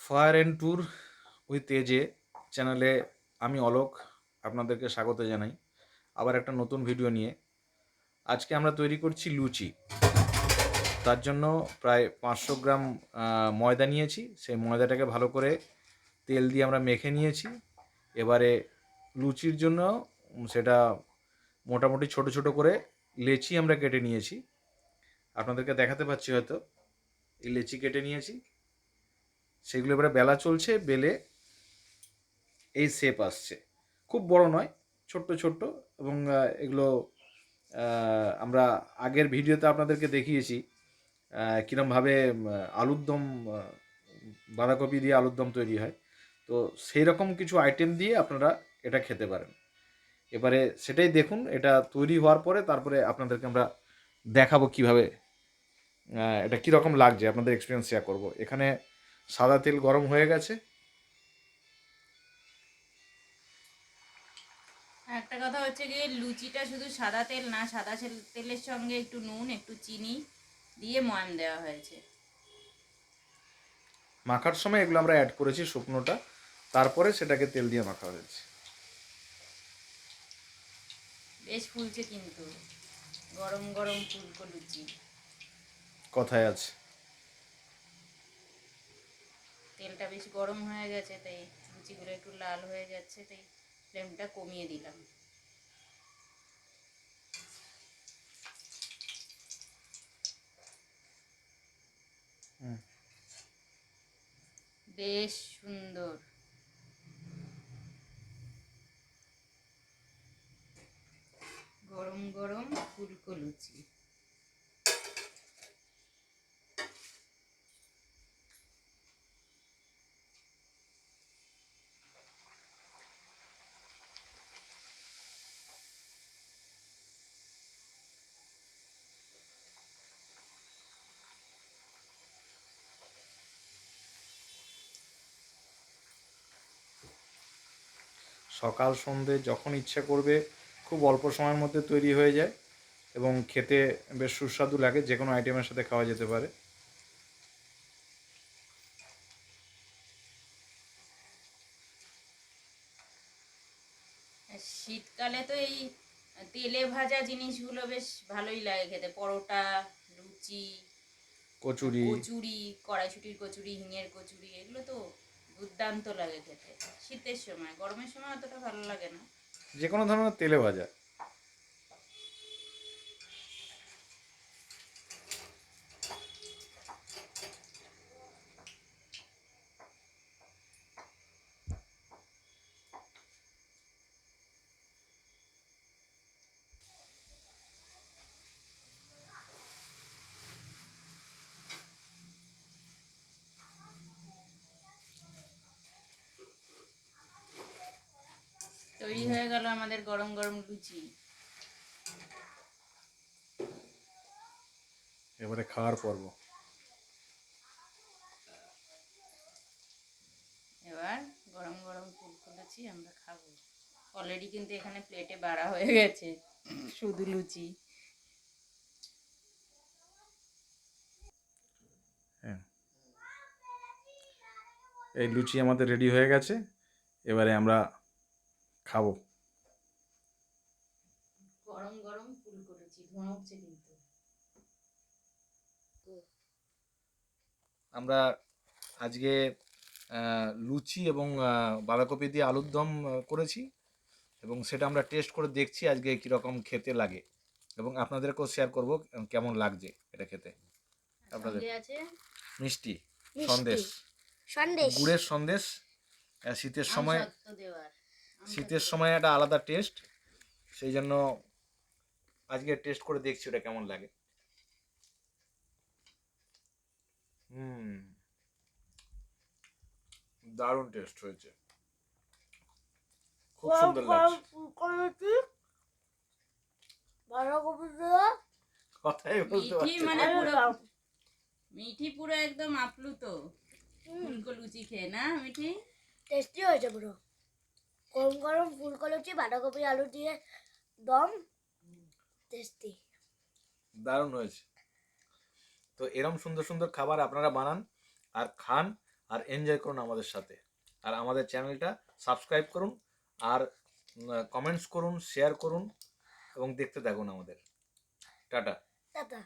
Fire and tour with এজে চ্যানেলে আমি অলোক আপনাদেরকে স্বাগত জানাই আবার একটা নতুন ভিডিও নিয়ে। আজকে আমরা তৈরি করছি লুচি। তার জন্য প্রায় 500 গ্রাম ময়দা নিয়েছি। সেই ময়দাটাকে ভালো করে তেল দিয়ে আমরা মেখে নিয়েছি। এবারে লুচির জন্য সেটা মোটামুটি ছোট ছোট করে লেচি আমরা কেটে নিয়েছি। আপনাদেরকে দেখাতে পাচ্ছি, হয়তো এই লেচি কেটে নিয়েছি। সেগুলো এবারে বেলা চলছে, বেলে এই শেপ আসছে। খুব বড় নয়, ছোট্ট ছোট্ট। এবং এগুলো আমরা আগের ভিডিওতে আপনাদেরকে দেখিয়েছি কীরমভাবে আলুর দম, বাঁধাকপি দিয়ে আলুর দম তৈরি হয়। তো সেই রকম কিছু আইটেম দিয়ে আপনারা এটা খেতে পারেন। এবারে সেটাই দেখুন, এটা তৈরি হওয়ার পরে তারপরে আপনাদেরকে আমরা দেখাবো কীভাবে এটা কীরকম লাগছে, আপনাদের এক্সপিরিয়েন্স শেয়ার করবো। এখানে সাদা তেল গরম হয়ে গেছে। একটা কথা হচ্ছে গিয়ে, লুচিটা শুধু সাদা তেল না, সাদা তেলের সঙ্গে একটু নুন, একটু চিনি দিয়ে ময়াম দেওয়া হয়েছে। মাখার সময় এগুলো আমরা অ্যাড করেছি শুকনোটা, তারপরে সেটাকে তেল দিয়ে মাখা হয়েছে। বেশ ফুলছে কিন্তু, গরম গরম ফুলকো লুচি। কথায় আছে। তেলটা বেশ গরম হয়ে গেছে, তাই লুচিগুলো একটু লাল হয়ে যাচ্ছে, তাই ফ্লেমটা কমিয়ে দিলাম। বেশ সুন্দর গরম গরম ফুলকো লুচি। সকাল সন্ধে যখন ইচ্ছা করবে, খুব অল্প সময়ের মধ্যে তৈরি হয়ে যায় এবং খেতে বেশ সুস্বাদু লাগে। যে কোনো আইটেমের সাথে খাওয়া যেতে পারে। শীতকালে তো এই তেলে ভাজা জিনিসগুলো বেশ ভালোই লাগে খেতে। পরোটা, লুচি, কচুরি। কচুরি, কড়াইশুটির কচুরি, হিঙের কচুরি, এগুলো তো দুর্দান্ত লাগে খেতে শীতের সময়। গরমের সময় অতটা ভালো লাগে না। যে কোনো ধরনের তেলে ভাজা। তৈরি হয়ে গেল আমাদের গরম গরম লুচি। এবারে খাওয়ার পর্ব। এবার গরম গরম ফুলকো লুচি আমরা খাবো। অলরেডি কিন্তু এখানে প্লেটে বাড়া হয়ে গেছে শুধু লুচি। হ্যাঁ, এই লুচি আমাদের রেডি হয়ে গেছে। এবারে আমরা খাবো। গরম গরম ফুলকো লুচি, ধোঁয়া উঠছে কিন্তু। আমরা আজকে লুচি এবং বাঁধাকপি দিয়ে আলুর দম করেছি এবং সেটা আমরা টেস্ট করে দেখছি আজকে কীরকম খেতে লাগে, এবং আপনাদেরকেও শেয়ার করব কেমন লাগছে এটা খেতে। আপনাদের সঙ্গে আছে মিষ্টি মিষ্টি সন্দেশ, সন্দেশ। গুড়ের সন্দেশ। শীতের সময়, আমসত্ত্ব দেওয়ার। শীতের সময় একটা আলাদা টেস্ট, সেই জন্য আজকে টেস্ট করে দেখছি ওটা কেমন লাগে। দারুণ টেস্ট হয়েছে, খুব সুন্দর লাগছে। ফুলকপি বাঁধাকপি দিয়ে কথাই বলতে মিঠি পারছি মানে না। পুরো, মিঠি পুরো একদম আপ্লুত ফুলকো লুচি খেয়ে, না মিঠি? টেস্টি হয়েছে পুরো। গরম গরম ফুলকো লুচি, বাঁধাকপি আলু দিয়ে দম, টেস্টি। দারুণ হয়েছে। তো এরম সুন্দর সুন্দর খাবার আপনারা বানান আর খান, আর এনজয় করুন আমাদের সাথে। আর আমাদের চ্যানেলটা সাবস্ক্রাইব করুন, আর কমেন্টস করুন, শেয়ার করুন এবং দেখতে থাকুন আমাদের। টাটা। টাটা।